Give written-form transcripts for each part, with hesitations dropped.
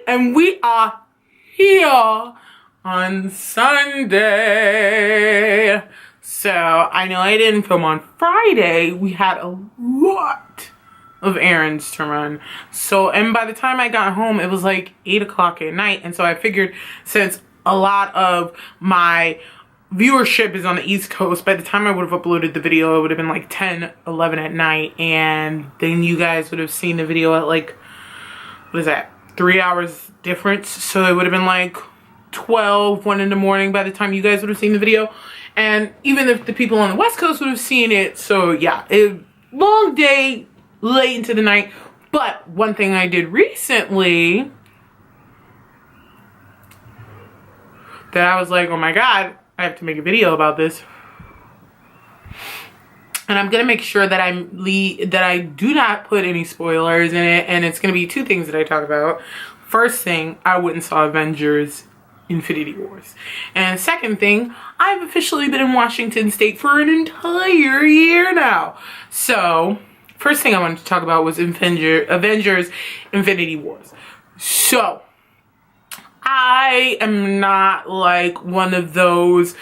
and we are here on Sunday. So I know I didn't film on Friday. We had a lot of errands to run. So, and by the time I got home, it was like 8 o'clock at night. And so I figured, since a lot of my viewership is on the East Coast, by the time I would have uploaded the video, it would have been like 10, 11 at night. And then you guys would have seen the video at like, what is that, 3 hours difference. So it would have been like 12, 1 in the morning by the time you guys would have seen the video. And even if the people on the West Coast would have seen it. So yeah, long day, late into the night. But one thing I did recently that I was like, oh my God, I have to make a video about this. And I'm gonna make sure that I do not put any spoilers in it. And it's gonna be 2 things that I talk about. First thing, I went and saw Avengers Infinity Wars. And second thing, I've officially been in Washington State for an entire year now. So, first thing I wanted to talk about was Avengers Infinity Wars. So, I am not like one of those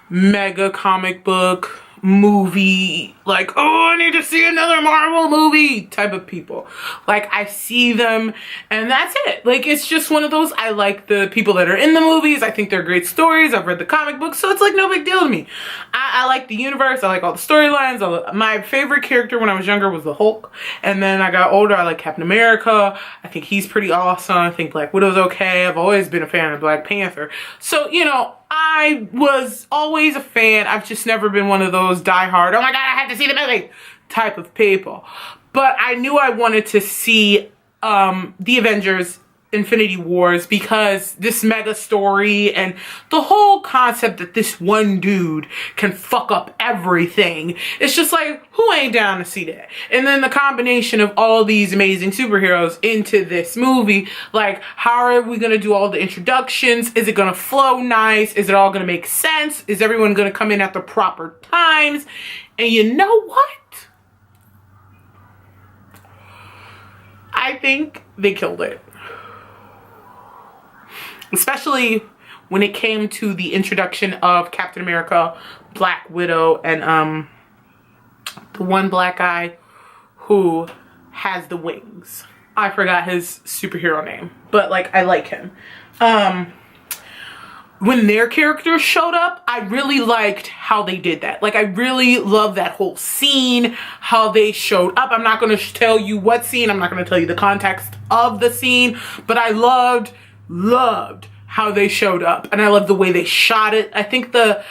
mega comic book movie, like, oh, I need to see another Marvel movie type of people. Like, I see them and that's it. Like, it's just one of those, I like the people that are in the movies. I think they're great stories. I've read the comic books, so it's like no big deal to me. I like the universe. I like all the storylines. My favorite character when I was younger was the Hulk. And then I got older, I like Captain America. I think he's pretty awesome. I think Black Widow's okay. I've always been a fan of Black Panther. So, you know, I was always a fan. I've just never been one of those diehard, oh my God, I have to see the movie type of people. But I knew I wanted to see the Avengers Infinity Wars because this mega story and the whole concept that this one dude can fuck up everything. It's just like, who ain't down to see that? And then the combination of all these amazing superheroes into this movie, like, how are we gonna do all the introductions? Is it gonna flow nice? Is it all gonna make sense? Is everyone gonna come in at the proper times? And you know what? I think they killed it. Especially when it came to the introduction of Captain America, Black Widow, and the one black guy who has the wings. I forgot his superhero name, but like, I like him. When their characters showed up, I really liked how they did that. Like, I really love that whole scene, how they showed up. I'm not going to tell you what scene. I'm not going to tell you the context of the scene, but I loved how they showed up, and I love the way they shot it. I think the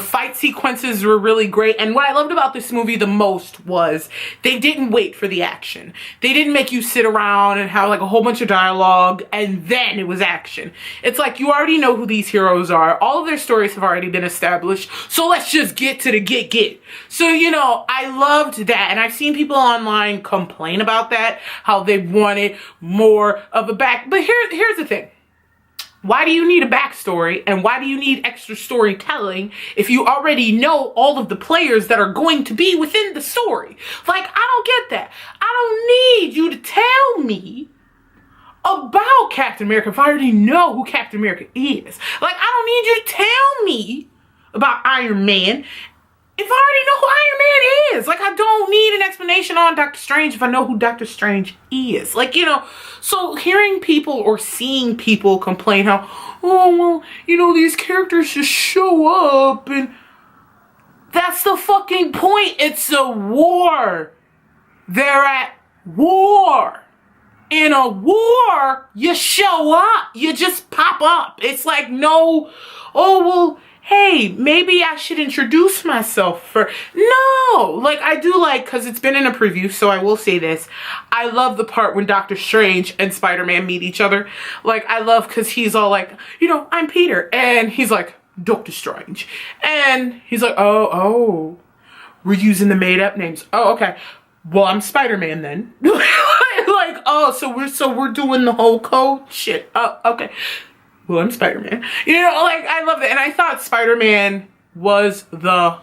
fight sequences were really great, and what I loved about this movie the most was they didn't wait for the action. They didn't make you sit around and have like a whole bunch of dialogue and then it was action. It's like, you already know who these heroes are. All of their stories have already been established, so let's just get to the get. So, you know, I loved that, and I've seen people online complain about that, how they wanted more of a back. But here's the thing. Why do you need a backstory, and why do you need extra storytelling if you already know all of the players that are going to be within the story? Like, I don't get that. I don't need you to tell me about Captain America if I already know who Captain America is. Like, I don't need you to tell me about Iron Man if I already know who Iron Man is. Like, I don't need an explanation on Doctor Strange if I know who Doctor Strange is. Like, you know, so hearing people or seeing people complain how, oh, well, you know, these characters just show up, and that's the fucking point. It's a war. They're at war. In a war, you show up. You just pop up. It's like, no, oh, well, hey, maybe I should introduce myself for, no, like, I do like, because it's been in a preview, so I will say this, I love the part when Doctor Strange and Spider-Man meet each other. Like, I love, because he's all like, you know, I'm Peter, and he's like, Doctor Strange, and he's like, oh, we're using the made-up names. Oh, okay, well, I'm Spider-Man then. Like, oh, so we're doing the whole code shit. Oh, okay. Well, I'm Spider-Man. You know, like, I love it. And I thought Spider-Man was the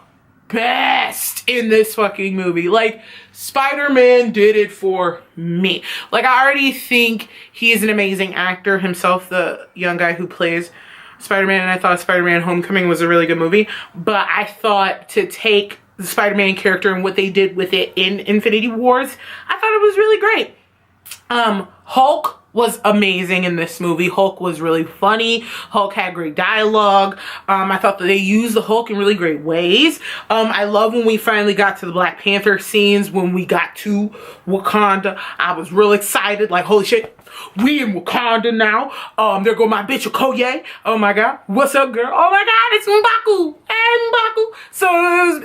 best in this fucking movie. Like, Spider-Man did it for me. Like, I already think he is an amazing actor himself, the young guy who plays Spider-Man, and I thought Spider-Man Homecoming was a really good movie. But I thought to take the Spider-Man character and what they did with it in Infinity Wars, I thought it was really great. Hulk was amazing in this movie. Hulk was really funny. Hulk had great dialogue. I thought that they used the Hulk in really great ways. I love when we finally got to the Black Panther scenes, when we got to Wakanda. I was real excited, like, holy shit, we in Wakanda now. There go my bitch Okoye. Oh my god, what's up, girl? Oh my god, it's M'Baku and M'Baku. So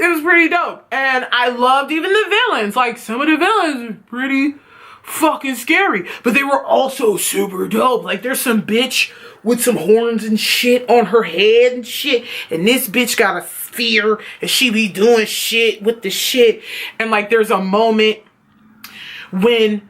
it was pretty dope. And I loved even the villains. Like, some of the villains were pretty fucking scary, but they were also super dope. Like, there's some bitch with some horns and shit on her head and shit, and this bitch got a spear and she be doing shit with the shit. And like, there's a moment when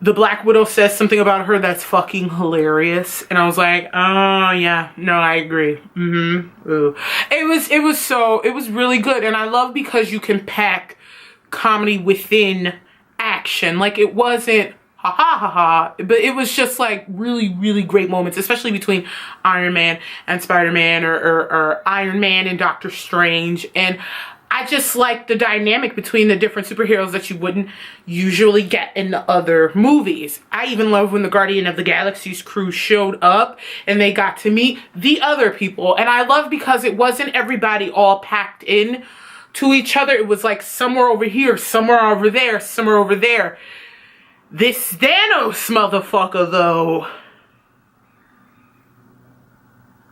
the Black Widow says something about her that's fucking hilarious, and I was like, oh yeah, no, I agree. Ooh. It was really good. And I love because you can pack comedy within action. Like, it wasn't ha ha ha ha, but it was just like really great moments, especially between Iron Man and Spider-Man, or Iron Man and Doctor Strange. And I just like the dynamic between the different superheroes that you wouldn't usually get in the other movies. I even love when the Guardian of the Galaxy's crew showed up and they got to meet the other people. And I love because it wasn't everybody all packed in to each other. It was like somewhere over here, somewhere over there, somewhere over there. This Thanos motherfucker though,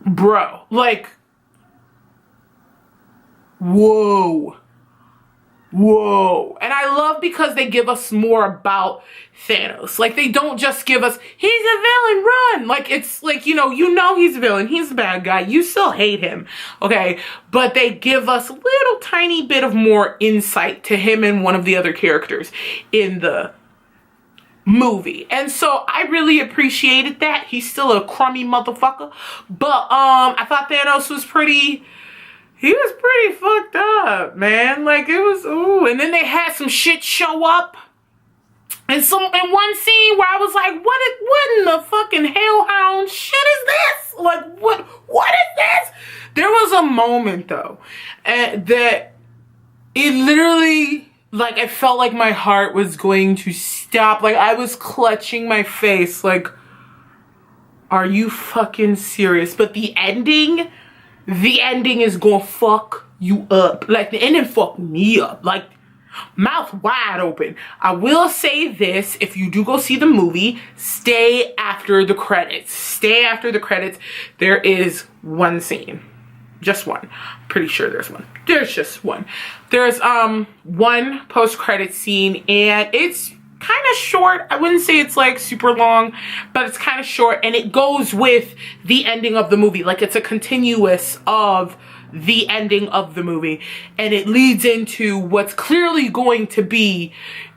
bro, like, whoa. And I love because they give us more about Thanos. Like, they don't just give us, he's a villain, run. Like, it's like, you know he's a villain, he's a bad guy, you still hate him, okay? But they give us a little tiny bit of more insight to him and one of the other characters in the movie. And so I really appreciated that. He's still a crummy motherfucker, but I thought Thanos was pretty fucked up, man. Like, it was, ooh. And then they had some shit show up. And in one scene where I was like, what in the fucking hellhound shit is this? Like, what is this? There was a moment, though, that it literally, like, I felt like my heart was going to stop. Like, I was clutching my face, like, are you fucking serious? But the ending is gonna fuck you up. Like, the ending fucked me up. Like, mouth wide open. I will say this, if you do go see the movie, stay after the credits. Stay after the credits. There is one scene. Just one. Pretty sure there's one. There's just one. There's one post-credit scene, and it's kind of short. I wouldn't say it's like super long, but it's kind of short, and it goes with the ending of the movie. Like, it's a continuous of the ending of the movie, and it leads into what's clearly going to be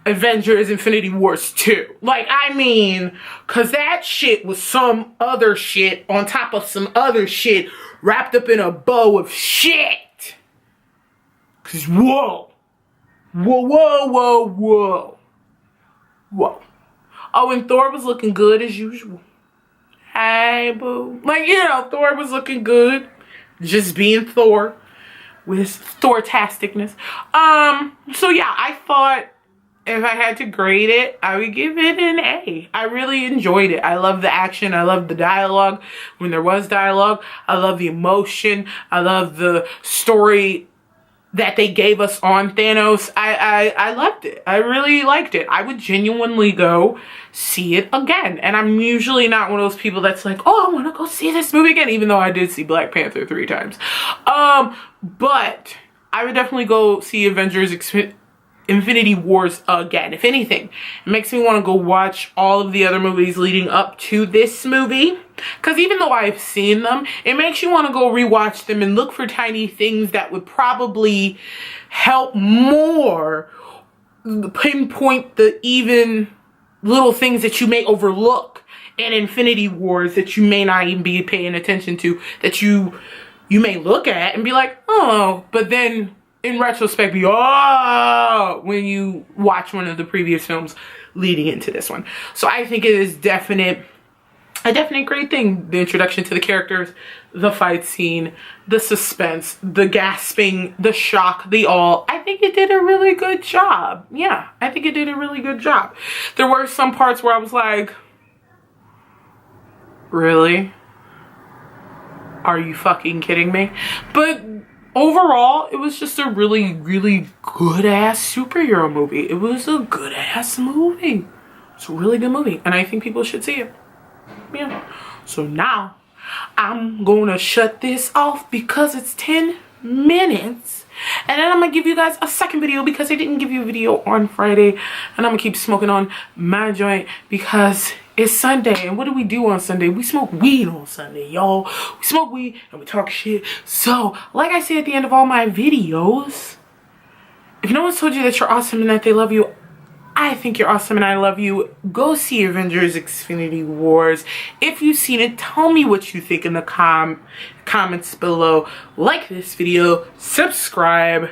Avengers Infinity Wars 2. Like, I mean, cause that shit was some other shit on top of some other shit wrapped up in a bow of shit. Cause whoa. Oh, and Thor was looking good as usual. Hey, boo. Like, Thor was looking good. Just being Thor with his Thor-tasticness. So yeah, I thought if I had to grade it, I would give it an A. I really enjoyed it. I love the action. I love the dialogue when there was dialogue. I love the emotion. I love the story that they gave us on Thanos. I loved it. I really liked it. I would genuinely go see it again. And I'm usually not one of those people that's like, oh, I want to go see this movie again, even though I did see Black Panther 3 times. But I would definitely go see Avengers Infinity Wars again. If anything, it makes me want to go watch all of the other movies leading up to this movie. Because even though I've seen them, it makes you want to go rewatch them and look for tiny things that would probably help more pinpoint the even little things that you may overlook in Infinity Wars that you may not even be paying attention to, that you may look at and be like, oh, but then in retrospect be, oh, when you watch one of the previous films leading into this one. So I think it is a definite great thing. The introduction to the characters, the fight scene, the suspense, the gasping, the shock, the all. I think it did a really good job. Yeah, I think it did a really good job. There were some parts where I was like, really? Are you fucking kidding me? But overall, it was just a really, really good-ass superhero movie. It was a good-ass movie. It's a really good movie, and I think people should see it. Yeah. So now, I'm gonna shut this off because it's 10 minutes. And then I'm gonna give you guys a second video because I didn't give you a video on Friday. And I'm gonna keep smoking on my joint because it's Sunday. And what do we do on Sunday? We smoke weed on Sunday, y'all. We smoke weed and we talk shit. So, like I say at the end of all my videos, if no one's told you that you're awesome and that they love you, I think you're awesome and I love you. Go see Avengers Infinity Wars. If you've seen it, tell me what you think in the comments below. Like this video, subscribe.